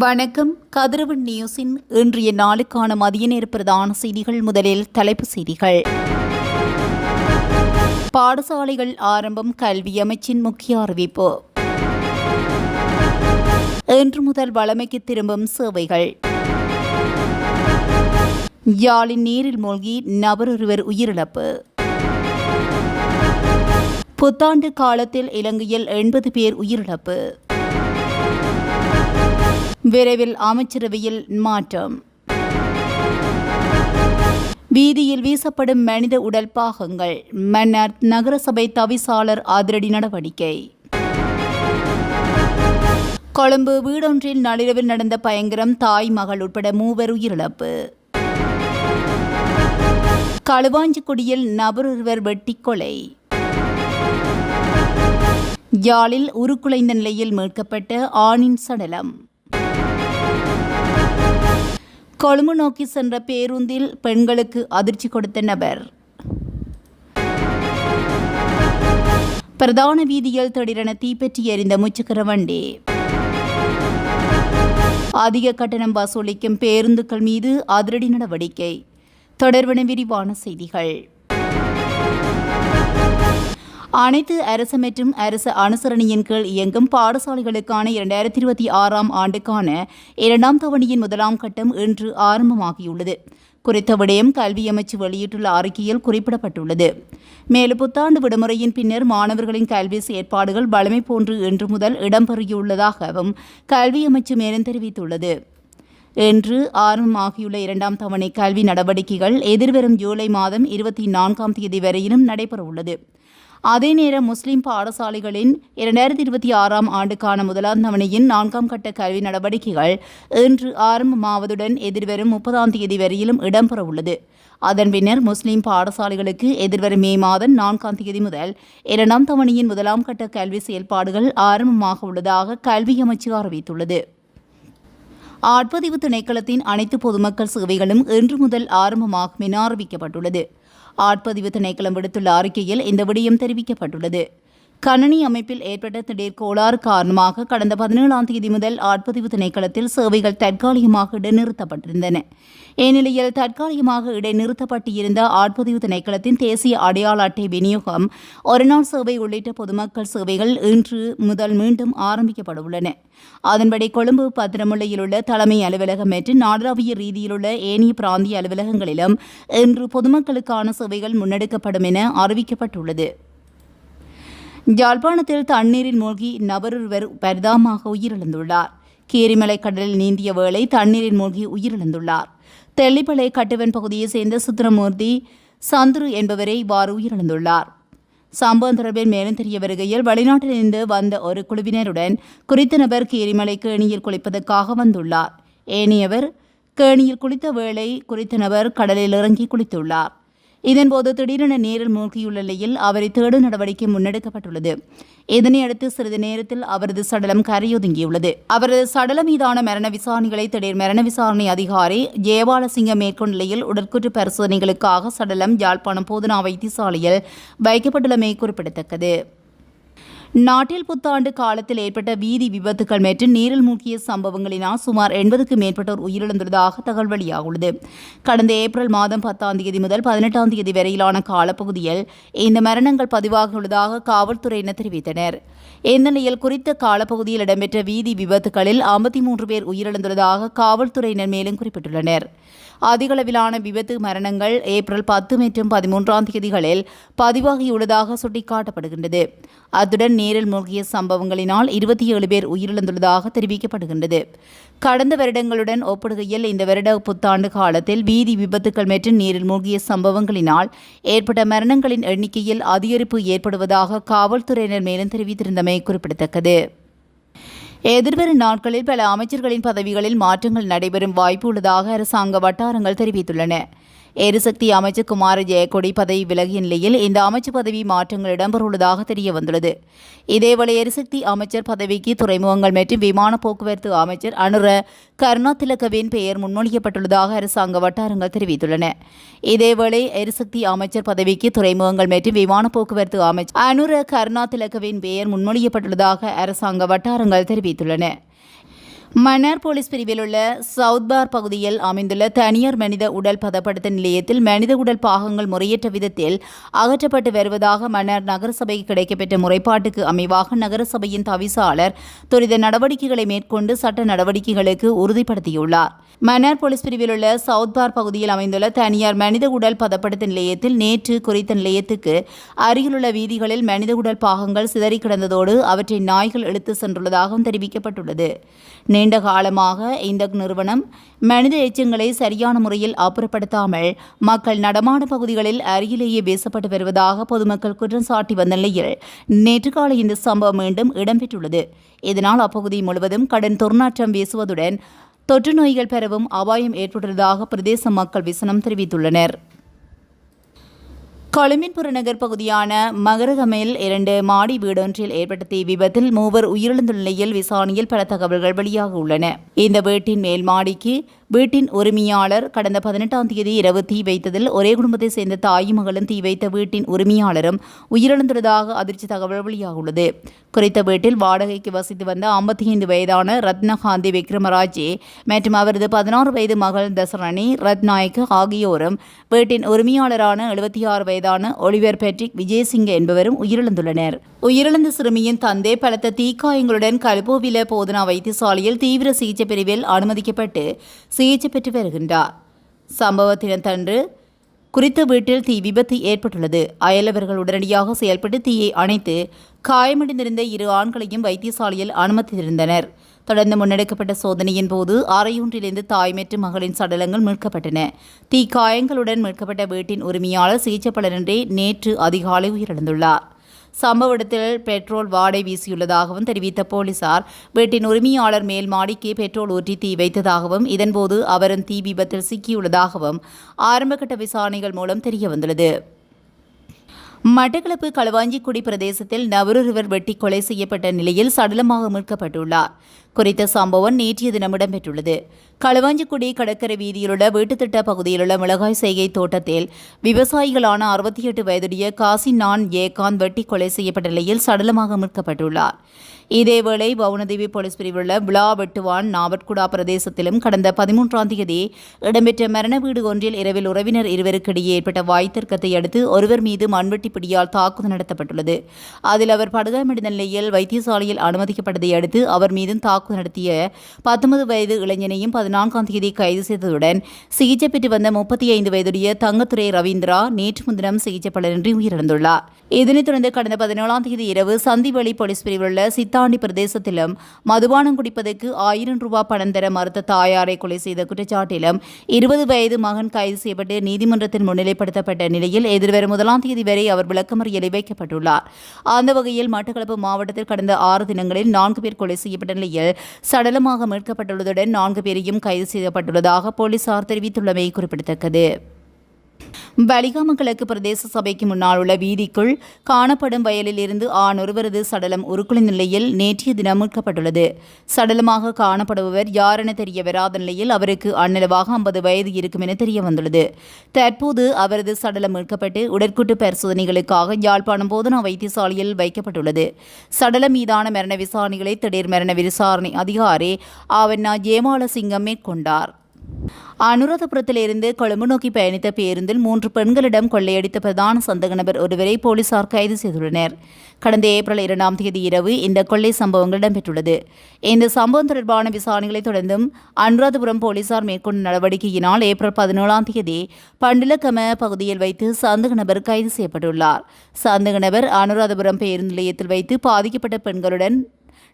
வணக்கம். கதிரவன் நியூஸின் இன்றைய நாளுக்கான மதிய நேர பிரதான செய்திகள். முதலில் தலைப்புச் செய்திகள். பாடசாலைகள் ஆரம்பம், கல்வி அமைச்சின் முக்கிய அறிவிப்பு. இன்று முதல் வழமைக்கு திரும்பும் சேவைகள். யாழின் நீரில் மூழ்கி நபர் ஒருவர் உயிரிழப்பு. புத்தாண்டு காலத்தில் இலங்கையில் 80 பேர் உயிரிழப்பு. விரைவில் அமைச்சரவையில் மாற்றம். வீதியில் வீசப்படும் மனித உடல் பாகங்கள். மன்னார் நகரசபை தவிசாளர் அதிரடி நடவடிக்கை. கொழும்பு வீடொன்றில் நள்ளிரவில் நடந்த பயங்கரம், தாய் மகள் உட்பட 3 உயிரிழப்பு. களுவாஞ்சிக்குடியில் நபர் ஒருவர் வெட்டி கொலை. யாழில் உருக்குலைந்த நிலையில் மீட்கப்பட்ட ஆணின் சடலம். கொழும்பு நோக்கி சென்ற பேருந்தில் பெண்களுக்கு அதிர்ச்சி கொடுத்த நபர். பிரதான வீதியில் திடீரென தீப்பற்றி எறிந்த முச்சக்கர வண்டி. அதிக கட்டணம் வசூலிக்கும் பேருந்துகள் மீது அதிரடி நடவடிக்கை. தொடர்பான விரிவான செய்திகள். அனைத்து அரசு மற்றும் அரசு அனுசரணையின் கீழ் இயங்கும் பாடசாலைகளுக்கான 2026 ஆண்டுக்கான 2ஆம் தவணையின் 1ஆம் கட்டம் இன்று ஆரம்பமாகியுள்ளது. குறித்த விடயம் கல்வி அமைச்சு வெளியிட்டுள்ள அறிக்கையில் குறிப்பிடப்பட்டுள்ளது. மேலும் புத்தாண்டு விடுமுறையின் பின்னர் மாணவர்களின் கல்வி செயற்பாடுகள் வழமை போன்று இன்று முதல் இடம்பெறுகியுள்ளதாகவும் கல்வி அமைச்சு மேலும் தெரிவித்துள்ளது. இன்று ஆரம்பமாகியுள்ள 2ஆம் தவணை கல்வி நடவடிக்கைகள் எதிர்வரும் ஜூலை மாதம் 24ஆம் தேதி வரையிலும் நடைபெறவுள்ளது. அதே நேரம் முஸ்லிம் பாடசாலைகளின் 2026 ஆண்டுக்கான 1ஆம் தவணையின் 4ஆம் கட்ட கல்வி நடவடிக்கைகள் இன்று ஆரம்பமாவதுடன் எதிர்வரும் 30ஆம் தேதி வரையிலும் இடம்பெறவுள்ளது. அதன் பின்னர் முஸ்லிம் பாடசாலைகளுக்கு எதிர்வரும் மே மாதம் 4ஆம் தேதி முதல் 2ஆம் தவணையின் 1ஆம் கட்ட கல்வி செயல்பாடுகள் ஆரம்பமாக உள்ளதாக கல்வி அமைச்சு அறிவித்துள்ளது. ஆட்பதிவு திணைக்களத்தின் அனைத்து பொதுமக்கள் சேவைகளும் இன்று முதல் ஆரம்பமாகும் என அறிவிக்கப்பட்டுள்ளது. ஆட்பதிவு திணைக்களம் விடுத்துள்ள அறிக்கையில் இந்த விடயம் தெரிவிக்கப்பட்டுள்ளது. கணனி அமைப்பில் ஏற்பட்ட திடீர் கோளாறு காரணமாக கடந்த 17ஆம் தேதி முதல் ஆட்பதிவு திணைக்களத்தில் சேவைகள் தற்காலிகமாக இடைநிறுத்தப்பட்டிருந்தன. இந்நிலையில் தற்காலிகமாக இடைநிறுத்தப்பட்டிருந்த ஆட்பதிவு திணைக்களத்தின் தேசிய அடையாள அட்டை விநியோகம், ஒருநாள் சேவை உள்ளிட்ட பொதுமக்கள் சேவைகள் இன்று முதல் மீண்டும் ஆரம்பிக்கப்படவுள்ளன. அதன்படி கொழும்பு பத்திரமுல்லையில் உள்ள தலைமை அலுவலகம் மற்றும் நாடளாவிய ரீதியிலுள்ள ஏனைய பிராந்திய அலுவலகங்களிலும் இன்று பொதுமக்களுக்கான சேவைகள் முன்னெடுக்கப்படும் என அறிவிக்கப்பட்டுள்ளது. யாழ்ப்பாணத்தில் தண்ணீரில் மூழ்கி நபர் ஒருவர் பரிதாபமாக உயிரிழந்துள்ளார். கீரிமலை கடலில் நீந்திய வேளை தண்ணீரில் மூழ்கி உயிரிழந்துள்ளார். தெல்லிப்பளை கட்டுவன் பகுதியைச் சேர்ந்த சுத்திரமூர்த்தி சந்துரு என்பவரை இவ்வாறு உயிரிழந்துள்ளார். சம்பவம் தொடர்பில் மேலும் தெரிய வருகையில், வெளிநாட்டிலிருந்து வந்த ஒரு குழுவினருடன் குறித்த நபர் கீரிமலை கேணியில் குளிப்பதற்காக வந்துள்ளார். ஏனையவர் கேணியில் குளித்த வேளை குறித்த நபர் கடலில் இறங்கி குளித்துள்ளார். இதன்போது திடீரென நீரில் மூழ்கியுள்ள நிலையில் அவரை தேடும் நடவடிக்கை முன்னெடுக்கப்பட்டுள்ளது. இதனையடுத்து சிறிது நேரத்தில் அவரது சடலம் கரையொதுங்கியுள்ளது. அவரது சடலம் மீதான மரண விசாரணைகளை திடீர் மரண விசாரணை அதிகாரி ஜெயபாலசிங்கம் மேற்கொண்ட நிலையில் உடற்கூற்று பரிசோதனைகளுக்காக சடலம் யாழ்ப்பாணம் போதனா வைத்தியசாலையில் வைக்கப்பட்டுள்ளமை குறிப்பிடத்தக்கது. நாட்டில் புத்தாண்டு காலத்தில் ஏற்பட்ட வீதி விபத்துகள் மற்றும் நீரில் மூழ்கிய சம்பவங்களினால் சுமார் 80க்கும் மேற்பட்டோர் உயிரிழந்துள்ளதாக தகவல் வெளியாகுள்ளது. கடந்த ஏப்ரல் மாதம் 10ஆம் தேதி முதல் 18ஆம் தேதி வரையிலான காலப்பகுதியில் இந்த மரணங்கள் பதிவாகியுள்ளதாக காவல்துறையினர் தெரிவித்தனர். இந்த நிலையில் குறித்த காலப்பகுதியில் இடம்பெற்ற வீதி விபத்துகளில் 53 பேர் உயிரிழந்துள்ளதாக காவல்துறையினர் மேலும் குறிப்பிட்டுள்ளனர். அதிகளவிலான விபத்து மரணங்கள் ஏப்ரல் 10 மற்றும் 13ஆம் தேதிகளில் பதிவாகியுள்ளதாக சுட்டிக்காட்டப்படுகின்றது. அத்துடன் நீரில் மூழ்கிய சம்பவங்களினால் 27 பேர் உயிரிழந்துள்ளதாக தெரிவிக்கப்படுகின்றது. கடந்த வருடங்களுடன் ஒப்பிடுகையில் இந்த வருட புத்தாண்டு காலத்தில் வீதி விபத்துகள் மற்றும் நீரில் மூழ்கிய சம்பவங்களினால் ஏற்பட்ட மரணங்களின் எண்ணிக்கையில் அதிகரிப்பு ஏற்படுவதாக காவல்துறையினர் மேலும் தெரிவித்திருந்தமை குறிப்பிடத்தக்கது. எதிர்வரும் நாட்களில் பல அமைச்சர்களின் பதவிகளில் மாற்றங்கள் நடைபெறும் வாய்ப்பு உள்ளதாக அரசாங்க வட்டாரங்கள் தெரிவித்துள்ளன. எரிசக்தி அமைச்சர் குமார ஜெயக்கொடி பதவி விலகிய நிலையில் இந்த அமைச்சு பதவி மாற்றங்கள் இடம்பெறவுள்ளதாக தெரிய வந்துள்ளது. இதேவேளை எரிசக்தி அமைச்சர் பதவிக்கு துறைமுகங்கள் மற்றும் விமான போக்குவரத்து அமைச்சர் அனுர கருணாதிலகவின் பெயர் முன்மொழியப்பட்டுள்ளதாக அரசாங்க வட்டாரங்கள் தெரிவித்துள்ளன. இதேவேளை எரிசக்தி அமைச்சர் பதவிக்கு துறைமுகங்கள் மற்றும் விமான போக்குவரத்து அமைச்சர் அனுர கருணாதிலகவின் பெயர் முன்மொழியப்பட்டுள்ளதாக அரசாங்க வட்டாரங்கள் தெரிவித்துள்ளன. மன்னார் போலீஸ் பிரிவில் உள்ள சவுத்பார் பகுதியில் அமைந்துள்ள தனியார் மனித உடல் பதப்படுத்தும் நிலையத்தில் மனித உடல் பாகங்கள் முறையற்ற விதத்தில் அகற்றப்பட்டு வருவதாக மன்னார் நகரசபைக்கு கிடைக்கப்பெற்ற முறைப்பாட்டுக்கு அமைவாக நகரசபையின் தவிசாளர் துரித நடவடிக்கைகளை மேற்கொண்டு சட்ட நடவடிக்கைகளுக்கு உறுதிப்படுத்தியுள்ளார். மன்னார் போலீஸ் பிரிவில் உள்ள சவுத்பார் பகுதியில் அமைந்துள்ள தனியார் மனித உடல் பதப்படுத்தும் நிலையத்தில் நேற்று குறித்த நிலையத்துக்கு அருகிலுள்ள வீதிகளில் மனித உடல் பாகங்கள் சிதறி கிடந்ததோடு அவற்றை நாய்கள் இழுத்து சென்றுள்ளதாகவும் தெரிவிக்கப்பட்டுள்ளது. நீண்ட காலமாக இந்த நிறுவனம் மனித எச்சங்களை சரியான முறையில் அப்புறப்படுத்தாமல் மக்கள் நடமாடும் பகுதிகளில் அருகிலேயே வீசப்பட்டு வருவதாக பொதுமக்கள் குற்றம் சாட்டி வந்த நிலையில் நேற்று காலை இந்த சம்பவம் மீண்டும் இடம்பெற்றுள்ளது. இதனால் அப்பகுதி முழுவதும் கடும் துர்நாற்றம் வீசுவதுடன் தொற்று நோய்கள் பெறவும் அபாயம் ஏற்பட்டுள்ளதாக பிரதேச மக்கள் விசனம் தெரிவித்துள்ளனர். கொழும்பின் புறநகர் பகுதியான மகரகமையில் 2 மாடி வீடொன்றில் ஏற்பட்ட தீ விபத்தில் 3 உயிரிழந்துள்ள நிலையில் விசாரணையில் பல தகவல்கள் வெளியாக உள்ளன. இந்த வீட்டின் மேல் மாடிக்கு வீட்டின் உரிமையாளர் கடந்த 18ஆம் தேதி இரவு தீ வைத்ததில் ஒரே குடும்பத்தைச் சேர்ந்த தாயும் மகளும் தீ வைத்த வீட்டின் உரிமையாளரும் உயிரிழந்துள்ளதாக அதிர்ச்சி தகவல் வெளியாக உள்ளது. குறித்த வீட்டில் வாடகைக்கு வசித்து வந்த 55 வயதான ரத்னகாந்தி விக்ரமராஜே மற்றும் அவரது 16 வயது மகள் தசரணி ரத்நாயக்க ஆகியோரும் வீட்டின் உரிமையாளரான 76 வயதான ஒலிவர் பேட்ரிக் விஜயசிங்க என்பவரும் உயிரிழந்துள்ளனர். உயிரிழந்த சிறுமியின் தந்தை பலத்த தீக்காயங்களுடன் கல்போவில போதனா வைத்தியசாலையில் தீவிர சிகிச்சை பிரிவில் அனுமதிக்கப்பட்டு சிகிச்சை பெற்று வருகின்றார். சம்பவத்தினத்தன்று குறித்த வீட்டில் தீ விபத்து ஏற்பட்டுள்ளது. அயலவர்கள் உடனடியாக செயல்பட்டு தீயை அணைத்து காயமடைந்திருந்த 2 ஆண்களையும் வைத்தியசாலையில் அனுமதித்திருந்தனர். தொடர்ந்து முன்னெடுக்கப்பட்ட சோதனையின் போது அறையொன்றிலிருந்து தாய் மற்றும் மகளின் சடலங்கள் மீட்கப்பட்டன. தீக்காயங்களுடன் மீட்கப்பட்ட வீட்டின் உரிமையாளர் சிகிச்சை பலனின்றி நேற்று அதிகாலை உயிரிழந்துள்ளார். சம்பவ இடத்தில் பெட்ரோல் வாடை வீசியுள்ளதாகவும் தெரிவித்த போலீசார் வீட்டின் உரிமையாளர் மேல் மாடிக்கு பெட்ரோல் ஊற்றி தீ வைத்ததாகவும் இதன்போது அவரும் தீ விபத்தில் சிக்கியுள்ளதாகவும் ஆரம்பகட்ட விசாரணைகள் மூலம் தெரியவந்துள்ளது. மட்டக்களப்பு களுவாஞ்சிக்குடி பிரதேசத்தில் நபரொருவர் வெட்டி கொலை செய்யப்பட்ட நிலையில் சடலமாக மீட்கப்பட்டுள்ளார். குறித்த சம்பவம் நேற்றைய தினம் இடம்பெற்றுள்ளது. களுவாஞ்சிக்குடி கடற்கரை வீதியிலுள்ள வீட்டுத்திட்ட பகுதியிலுள்ள மிளகாய் செய்கை தோட்டத்தில் விவசாயிகளான 68 வயதுடைய காசிநான் ஏகாந்த் வெட்டி கொலை செய்யப்பட்ட நிலையில் சடலமாக மீட்கப்பட்டுள்ளார். இதேவேளை பவுனதேவி போலீஸ் பிரிவுள்ள விழா வெட்டுவான் நாவட்குடா பிரதேசத்திலும் கடந்த 13ஆம் தேதி இடம்பெற்ற மரண வீடு ஒன்றில் இரவில் உறவினர் இருவருக்கிடையே ஏற்பட்ட வாய்த்தர்க்கத்தை அடுத்து ஒருவர் மீது மண்வெட்டி பிடியால் தாக்குதல் நடத்தப்பட்டுள்ளது. அதில் அவர் படுகாயமடைந்த நிலையில் வைத்தியசாலையில் அனுமதிக்கப்பட்டதை அடுத்து அவர் மீதும் தாக்குதல் நடத்திய 19 வயது இளைஞனையும் 14ஆம் தேதி கைது செய்ததுடன் சிகிச்சை பெற்று வந்த 35 வயதுடைய தங்கத்துறை ரவீந்திரா நேற்று முன்தினம் சிகிச்சை பலனின்றி உயிரிழந்துள்ளார். இதனைத் தொடர்ந்து கடந்த 17ஆம் தேதி இரவு சந்திவெளி போலீஸ் பிரிவுள்ள சித்தாண்டி பிரதேசத்திலும் மதுபானம் குடிப்பதற்கு 1000 ரூபாய் பணம் தர மறுத்த தாயாரை கொலை செய்த குற்றச்சாட்டிலும் 20 வயது மகன் கைது செய்யப்பட்டு நீதிமன்றத்தில் முன்னிலைப்படுத்தப்பட்ட நிலையில் எதிர்வரும் 1ஆம் தேதி வரை அவர் விளக்கமறியலில் வைக்கப்பட்டுள்ளார். அந்த வகையில் மட்டக்களப்பு மாவட்டத்தில் கடந்த 6 தினங்களில் 4 பேர் கொலை செய்யப்பட்ட நிலையில் சடலமாக மீட்கப்பட்டுள்ளதுடன் 4 பேரையும் கைது செய்யப்பட்டுள்ளதாக போலீசார் தெரிவித்துள்ளமை குறிப்பிடத்தக்கது. பலிகாம கிழக்கு பிரதேச சபைக்கு முன்னால் உள்ள வீதிக்குள் காணப்படும் வயலில் இருந்து ஒருவரது சடலம் உருக்குலைந்த நிலையில் நேற்றைய தினம் மீட்கப்பட்டுள்ளது. சடலமாக காணப்படுபவர் யாரென தெரிய வராத நிலையில் அவருக்கு அந்நிலவாக 50 வயது இருக்கும் என தெரிய வந்துள்ளது. தற்போது அவரது சடலம் மீட்கப்பட்டு உடற்கூட்டு பரிசோதனைகளுக்காக யாழ்ப்பாணம் போதனா வைத்தியசாலையில் வைக்கப்பட்டுள்ளது. சடலம் மீதான மரண விசாரணைகளை திடீர் மரண விசாரணை அதிகாரி ஆவண்ணா ஜெயமாலசிங்கம் மேற்கொண்டார். அனுராதபுரத்திலிருந்து கொழும்பு நோக்கி பயணித்த பேருந்தில் 3 பெண்களிடம் கொள்ளையடித்த பிரதான சந்தேக நபர் ஒருவரை போலீசார் கைது செய்துள்ளனர். கடந்த ஏப்ரல் 2ஆம் தேதி இரவு இந்த கொள்ளை சம்பவங்கள் இடம்பெற்றுள்ளது. இந்த சம்பவம் தொடர்பான விசாரணைகளை தொடர்ந்தும் அனுராதபுரம் போலீசார் மேற்கொண்ட நடவடிக்கையினால் ஏப்ரல் 17ஆம் தேதி பண்டிலக்கம பகுதியில் வைத்து சந்தேக நபர் கைது செய்யப்பட்டுள்ளார். சந்தேக நபர் அனுராதபுரம் பேருந்து நிலையத்தில் வைத்து பாதிக்கப்பட்ட பெண்களுடன்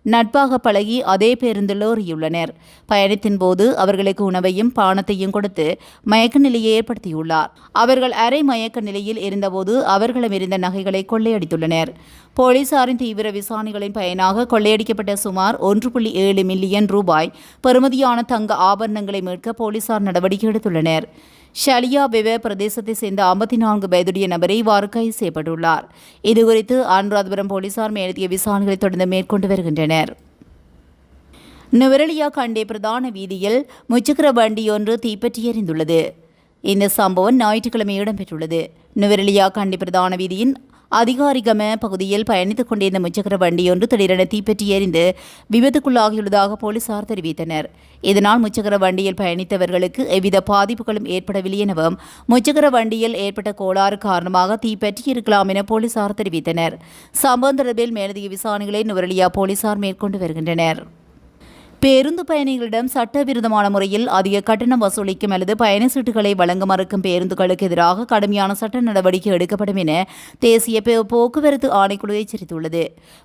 நட்பாக பழகி அதே பேருந்தில் ஏறியுள்ளனர். பயணத்தின் போது அவர்களுக்கு உணவையும் பானத்தையும் கொடுத்து மயக்க நிலையை ஏற்படுத்தியுள்ளார். அவர்கள் அரை மயக்க நிலையில் இருந்தபோது அவர்களிடமிருந்த நகைகளை கொள்ளையடித்துள்ளனர். போலீசாரின் தீவிர விசாரணைகளின் பயனாக கொள்ளையடிக்கப்பட்ட சுமார் 1.7 மில்லியன் ரூபாய் பெறுமதியான தங்க ஆபரணங்களை மீட்க போலீசார் நடவடிக்கை எடுத்துள்ளனர். ஷலியா வெவ பிரதேசத்தை சேர்ந்த 54 வயதுடைய நபரை இவ்வாறு கைது செய்யப்பட்டுள்ளார். இதுகுறித்து அனுராதபுரம் போலீசார் மேலதிக விசாரணைகளை தொடர்ந்து மேற்கொண்டு வருகின்றனர். நுவரெலியா கண்டே பிரதான வீதியில் முச்சக்கர வண்டியொன்று தீப்பற்றி எரிந்துள்ளது. இந்த சம்பவம் ஞாயிற்றுக்கிழமை இடம்பெற்றுள்ளது. நுவரெலியா கண்டி பிரதான வீதியின் அதிகாரிகம பகுதியில் பயணித்துக் கொண்டிருந்த முச்சக்கர வண்டியொன்று திடீரென தீப்பற்றி எரிந்து விபத்துக்குள்ளாகியுள்ளதாக போலீசார் தெரிவித்தனர். இதனால் முச்சக்கர வண்டியில் பயணித்தவர்களுக்கு எவ்வித பாதிப்புகளும் ஏற்படவில்லை எனவும் முச்சக்கர வண்டியில் ஏற்பட்ட கோளாறு காரணமாக தீப்பற்றியிருக்கலாம் என போலீசார் தெரிவித்தனர். சம்பவம் தொடர்பில் மேலதிக விசாரணைகளை நுவரெலியா போலீசார் மேற்கொண்டு வருகின்றனர். பேருந்து பயணிகளிடம் சட்டவிரோதமான முறையில் அதிக கட்டணம் வசூலிக்கும் அல்லது பயண சீட்டுகளை வழங்க மறுக்கும் பேருந்துகளுக்கு எதிராக கடுமையான சட்ட நடவடிக்கை எடுக்கப்படும் என தேசிய போக்குவரத்து ஆணைக்குழு எச்சரித்துள்ளது.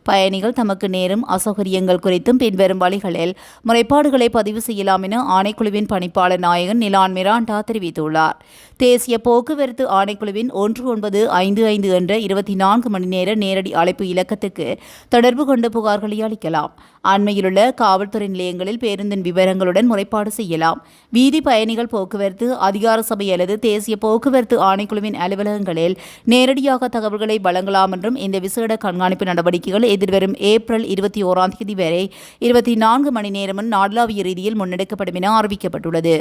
பயணிகள் தமக்கு நேரும் அசௌகரியங்கள் குறித்தும் பின்வரும் வழிகளில் முறைப்பாடுகளை பதிவு செய்யலாம் என ஆணைக்குழுவின் பணிப்பாளர் நாயகன் நிலான் மிராண்டா தெரிவித்துள்ளார். தேசிய போக்குவரத்து ஆணைக்குழுவின் 1955 என்ற 24 மணி நேர நேரடி அழைப்பு இலக்கத்துக்கு தொடர்பு கொண்டு புகார்களை அளிக்கலாம். அண்மையிலுள்ள காவல்துறை நிலையங்களில் பேருந்தின் விவரங்களுடன் முறைப்பாடு செய்யலாம். வீதி பயணிகள் போக்குவரத்து அதிகார சபை அல்லது தேசிய போக்குவரத்து ஆணைக்குழுவின் அலுவலகங்களில் நேரடியாக தகவல்களை வழங்கலாம் என்றும் இந்த விசேட கண்காணிப்பு நடவடிக்கைகள் எதிர்வரும் ஏப்ரல் 21 வரை 24 மணி நேரமும் நாடளாவிய ரீதியில் முன்னெடுக்கப்படும் என அறிவிக்கப்பட்டுள்ளது.